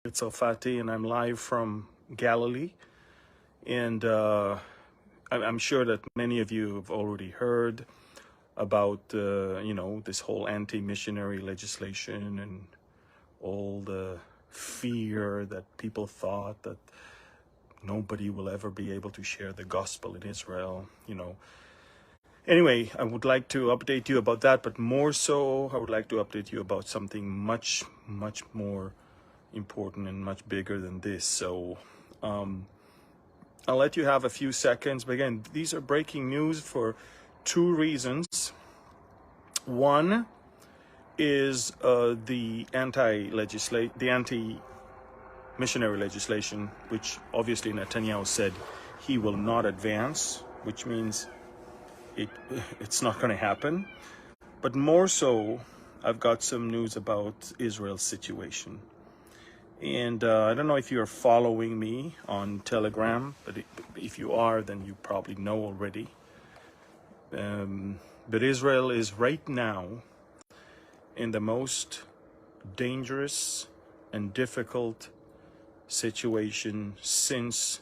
It's Al-Fatih, and I'm live from Galilee. And I'm sure that many of you have already heard about, this whole anti-missionary legislation and all the fear that people thought that nobody will ever be able to share the gospel in Israel, Anyway, I would like to update you about that, but more so, I would like to update you about something much, much more important and much bigger than this. So I'll let you have a few seconds. But again, these are breaking news for two reasons. One is the anti-missionary legislation, which obviously Netanyahu said he will not advance, which means it's not going to happen. But more so, I've got some news about Israel's situation. And I don't know if you're following me on Telegram, but if you are, then you probably know already. But Israel is right now in the most dangerous and difficult situation since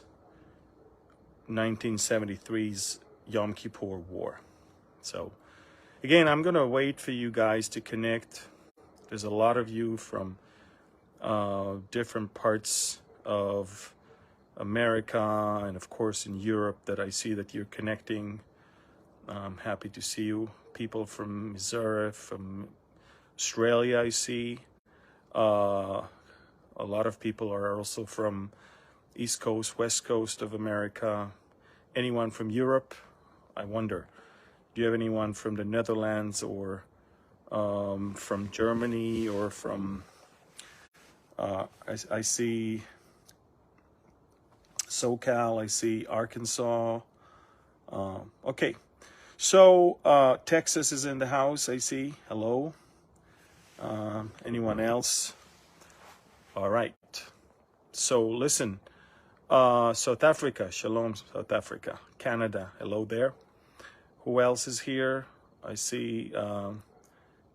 1973's Yom Kippur War. So again, I'm going to wait for you guys to connect. There's a lot of you from different parts of America and of course in Europe that I see that you're connecting. I'm happy to see you. People from Missouri, from Australia, I see. A lot of people are also from East Coast, West Coast of America. Anyone from Europe? I wonder, do you have anyone from the Netherlands or from Germany or from, I see SoCal, I see Arkansas. Okay, so Texas is in the house, I see. Hello. Anyone else? All right. So listen, South Africa, shalom, South Africa. Canada, hello there. Who else is here? I see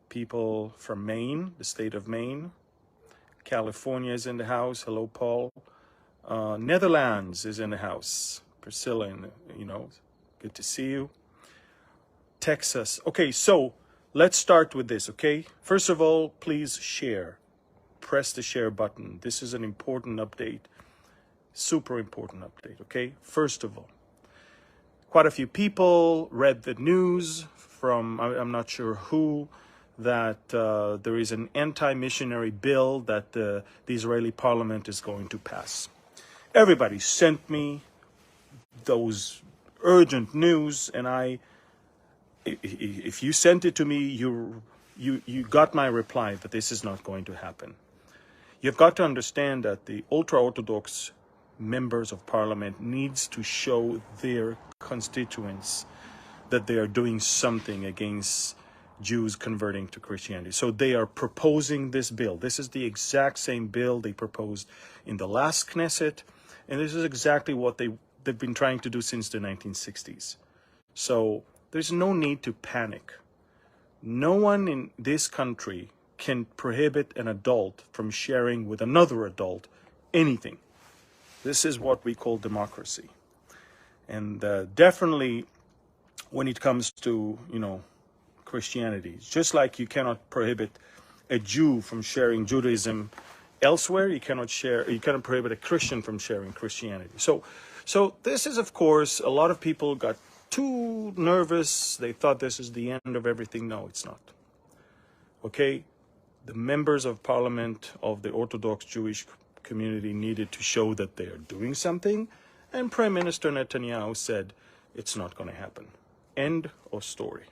people from Maine, the state of Maine. California is in the house. Hello, Paul. Netherlands is in the house. Priscilla, good to see you. Texas. Okay, so let's start with this, okay? First of all, please share. Press the share button. This is an important update. Super important update, okay? First of all, quite a few people read the news from, I'm not sure who, that there is an anti-missionary bill that the Israeli parliament is going to pass. Everybody sent me those urgent news, and if you sent it to me, you got my reply, but this is not going to happen. You've got to understand that the ultra-Orthodox members of parliament needs to show their constituents that they are doing something against Jews converting to Christianity. So they are proposing this bill. This is the exact same bill they proposed in the last Knesset, and this is exactly what they've been trying to do since the 1960s. So there's no need to panic. No one in this country can prohibit an adult from sharing with another adult anything. This is what we call democracy. And definitely when it comes to, Christianity, just like you cannot prohibit a Jew from sharing Judaism elsewhere, you cannot prohibit a Christian from sharing Christianity. So this is, of course, a lot of people got too nervous. They thought this is the end of everything. No, it's not. Okay? The members of parliament of the Orthodox Jewish community needed to show that they are doing something, and Prime Minister Netanyahu said it's not going to happen. End of story.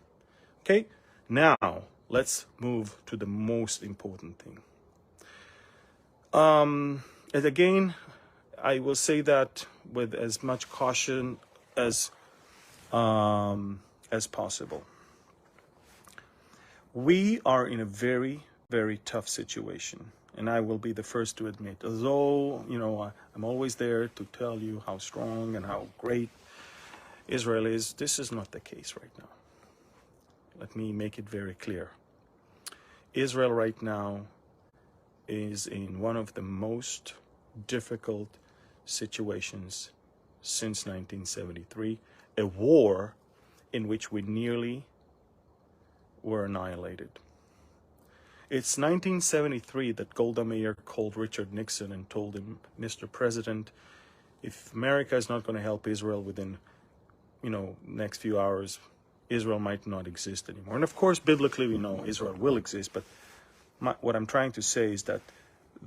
Okay, now let's move to the most important thing. And again, I will say that with as much caution as possible. We are in a very, very tough situation. And I will be the first to admit, although, I'm always there to tell you how strong and how great Israel is, this is not the case right now. Let me make it very clear. Israel right now is in one of the most difficult situations since 1973, a war in which we nearly were annihilated. It's 1973 that Golda Meir called Richard Nixon and told him, Mr. President, if America is not going to help Israel within, next few hours, Israel might not exist anymore. And of course, biblically, we know Israel will exist, but what I'm trying to say is that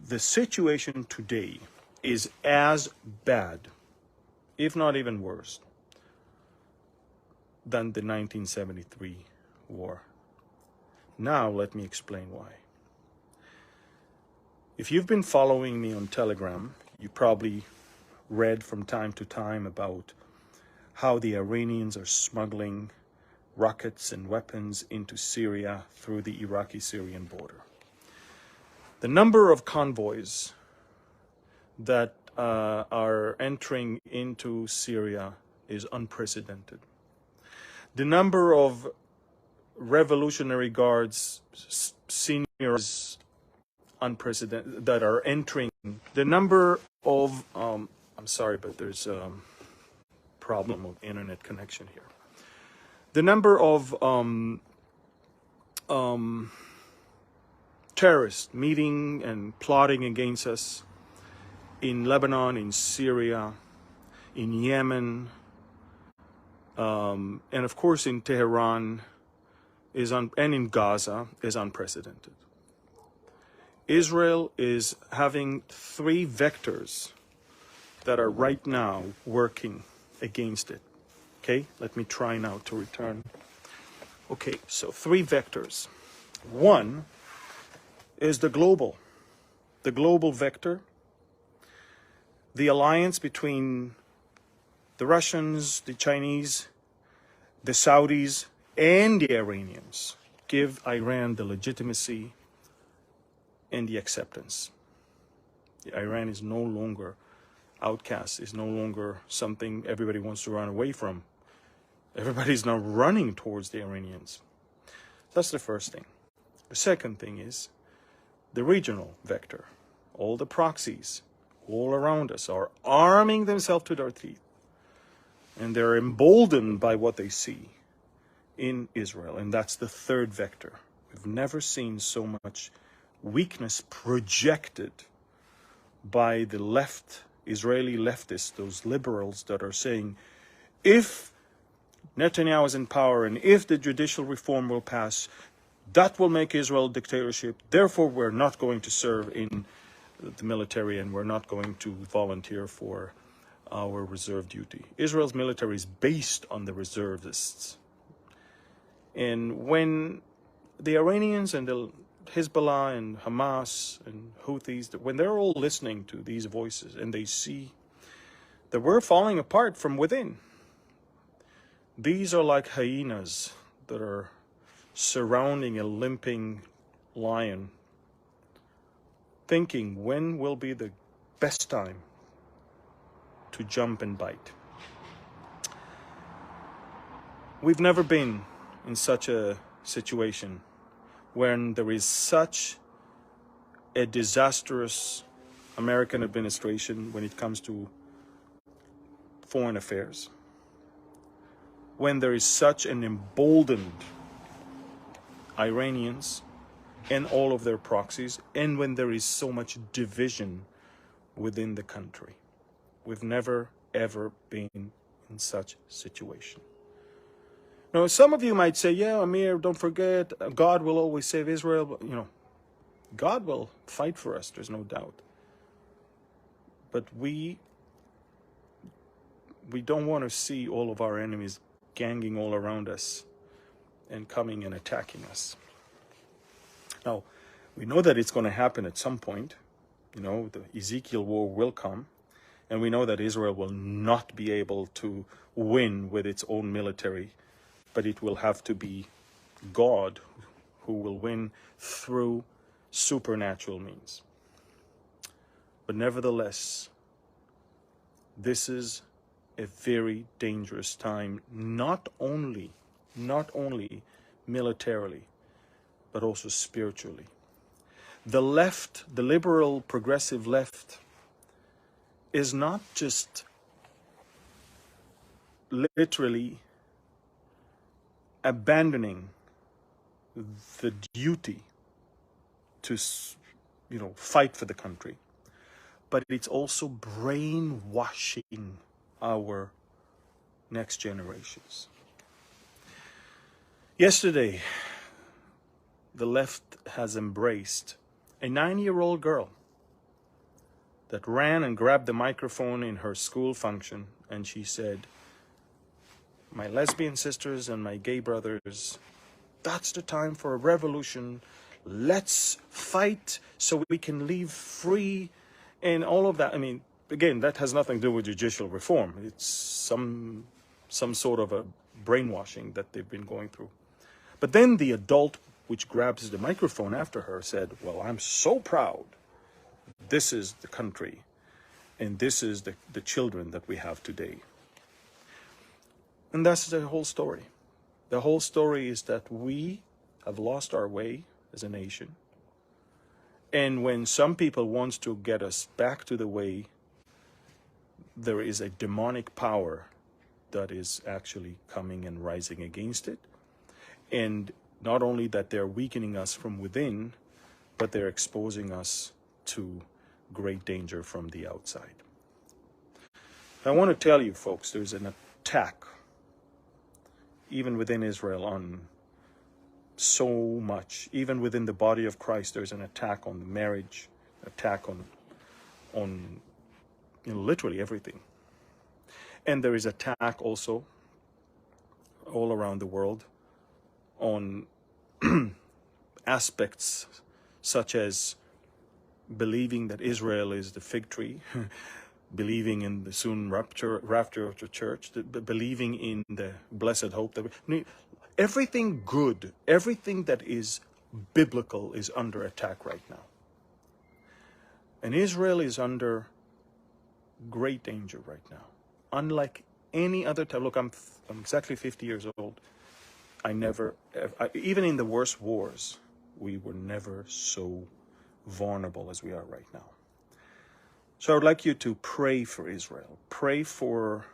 the situation today is as bad, if not even worse, than the 1973 war. Now, let me explain why. If you've been following me on Telegram, you probably read from time to time about how the Iranians are smuggling rockets and weapons into Syria through the Iraqi-Syrian border. The number of convoys that are entering into Syria is unprecedented. The number of Revolutionary Guards, seniors, unprecedented, that are entering. The number of, I'm sorry, but there's a problem of internet connection here. The number of terrorists meeting and plotting against us in Lebanon, in Syria, in Yemen, and of course in Tehran, and in Gaza is unprecedented. Israel is having 3 vectors that are right now working against it. Okay, let me try now to return. Okay, so 3 vectors. One is the global vector, the alliance between the Russians, the Chinese, the Saudis, and the Iranians give Iran the legitimacy and the acceptance. Iran is no longer outcast, is no longer something everybody wants to run away from. Everybody's now running towards the Iranians. That's the first thing. The second thing is the regional vector. All the proxies all around us are arming themselves to their teeth, and they're emboldened by what they see in Israel, and that's the third vector. We've never seen so much weakness projected by the left, Israeli leftists, those liberals that are saying, if Netanyahu is in power and if the judicial reform will pass, that will make Israel a dictatorship. Therefore, we're not going to serve in the military and we're not going to volunteer for our reserve duty. Israel's military is based on the reservists. And when the Iranians and the Hezbollah and Hamas and Houthis, when they're all listening to these voices and they see that we're falling apart from within, these are like hyenas that are surrounding a limping lion, thinking when will be the best time to jump and bite. We've never been in such a situation when there is such a disastrous American administration when it comes to foreign affairs, when there is such an emboldened Iranians and all of their proxies, and when there is so much division within the country. We've never, ever been in such a situation. Now, some of you might say, yeah, Amir, don't forget, God will always save Israel. But, God will fight for us, there's no doubt. But we don't want to see all of our enemies ganging all around us and coming and attacking us. Now, we know that it's going to happen at some point. The Ezekiel war will come. And we know that Israel will not be able to win with its own military, but it will have to be God who will win through supernatural means. But nevertheless, this is a very dangerous time, not only militarily, but also spiritually. The left, the liberal progressive left, is not just literally abandoning the duty to, fight for the country, but it's also brainwashing our next generations. Yesterday, the left has embraced a 9-year-old girl that ran and grabbed the microphone in her school function, and she said, "My lesbian sisters and my gay brothers, that's the time for a revolution. Let's fight so we can live free," and all of that. I mean, again, that has nothing to do with judicial reform. It's some sort of a brainwashing that they've been going through. But then the adult, which grabs the microphone after her, said, "Well, I'm so proud. This is the country, and this is the children that we have today." And that's the whole story. The whole story is that we have lost our way as a nation. And when some people want to get us back to the way, there is a demonic power that is actually coming and rising against it. And not only that they're weakening us from within, but they're exposing us to great danger from the outside. I want to tell you, folks, there's an attack, even within Israel, on so much. Even within the body of Christ, there's an attack on the marriage, attack on literally everything. And there is attack also all around the world on aspects such as believing that Israel is the fig tree, believing in the soon rapture of the church, believing in the blessed hope. Everything good, everything that is biblical is under attack right now. And Israel is under great danger right now. Unlike any other time. Look, I'm exactly 50 years old. Even in the worst wars, we were never so vulnerable as we are right now. So I would like you to pray for Israel. Pray for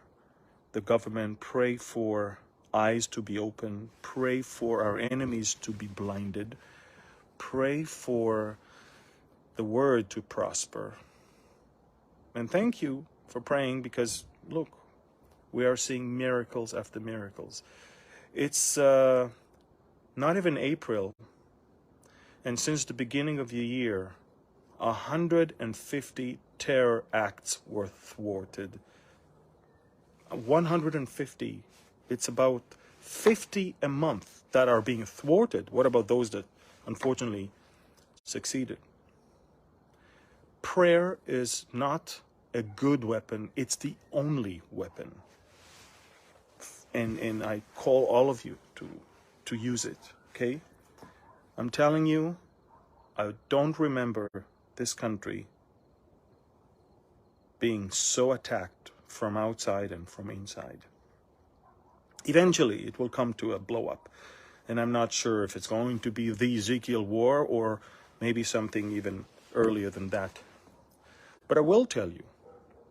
the government. Pray for eyes to be open. Pray for our enemies to be blinded. Pray for the word to prosper. And thank you for praying, because, look, we are seeing miracles after miracles. It's not even April, and since the beginning of the year, 150 terror acts were thwarted. 150. It's about 50 a month that are being thwarted. What about those that unfortunately succeeded? Prayer is not a good weapon. It's the only weapon. And I call all of you to use it, okay? I'm telling you, I don't remember this country being so attacked from outside and from inside. Eventually, it will come to a blow-up. And I'm not sure if it's going to be the Ezekiel war or maybe something even earlier than that. But I will tell you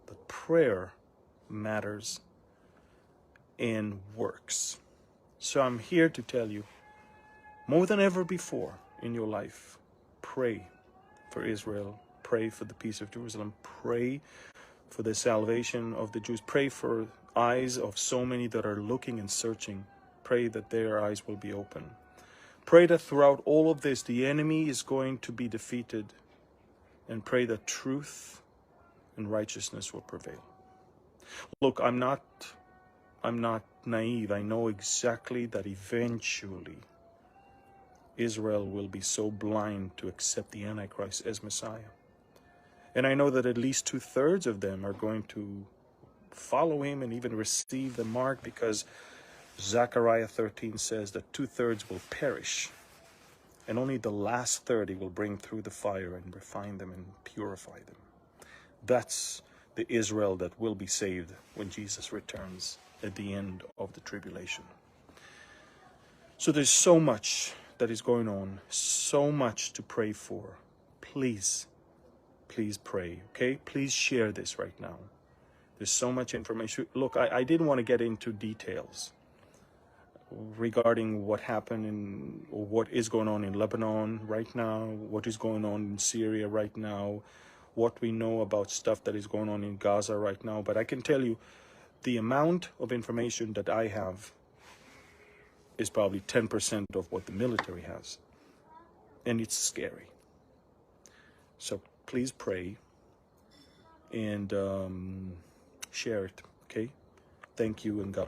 that prayer matters and works. So I'm here to tell you, more than ever before in your life, pray for Israel, pray for the peace of Jerusalem, pray for the salvation of the Jews, pray for eyes of so many that are looking and searching. Pray that their eyes will be open. Pray that throughout all of this, the enemy is going to be defeated, and pray that truth and righteousness will prevail. Look, I'm not naive. I know exactly that eventually Israel will be so blind to accept the Antichrist as Messiah. And I know that at least 2/3 of them are going to follow him and even receive the mark, because Zechariah 13 says that 2/3 will perish, and only the last 30 will bring through the fire and refine them and purify them. That's the Israel that will be saved when Jesus returns at the end of the tribulation. So there's so much that is going on, so much to pray for. please pray, okay? Please share this right now. There's so much information. Look, I didn't want to get into details regarding what happened or what is going on in Lebanon right now, what is going on in Syria right now, what we know about stuff that is going on in Gaza right now. But I can tell you the amount of information that I have is probably 10% of what the military has. And it's scary. So please pray and share it, okay? Thank you and God.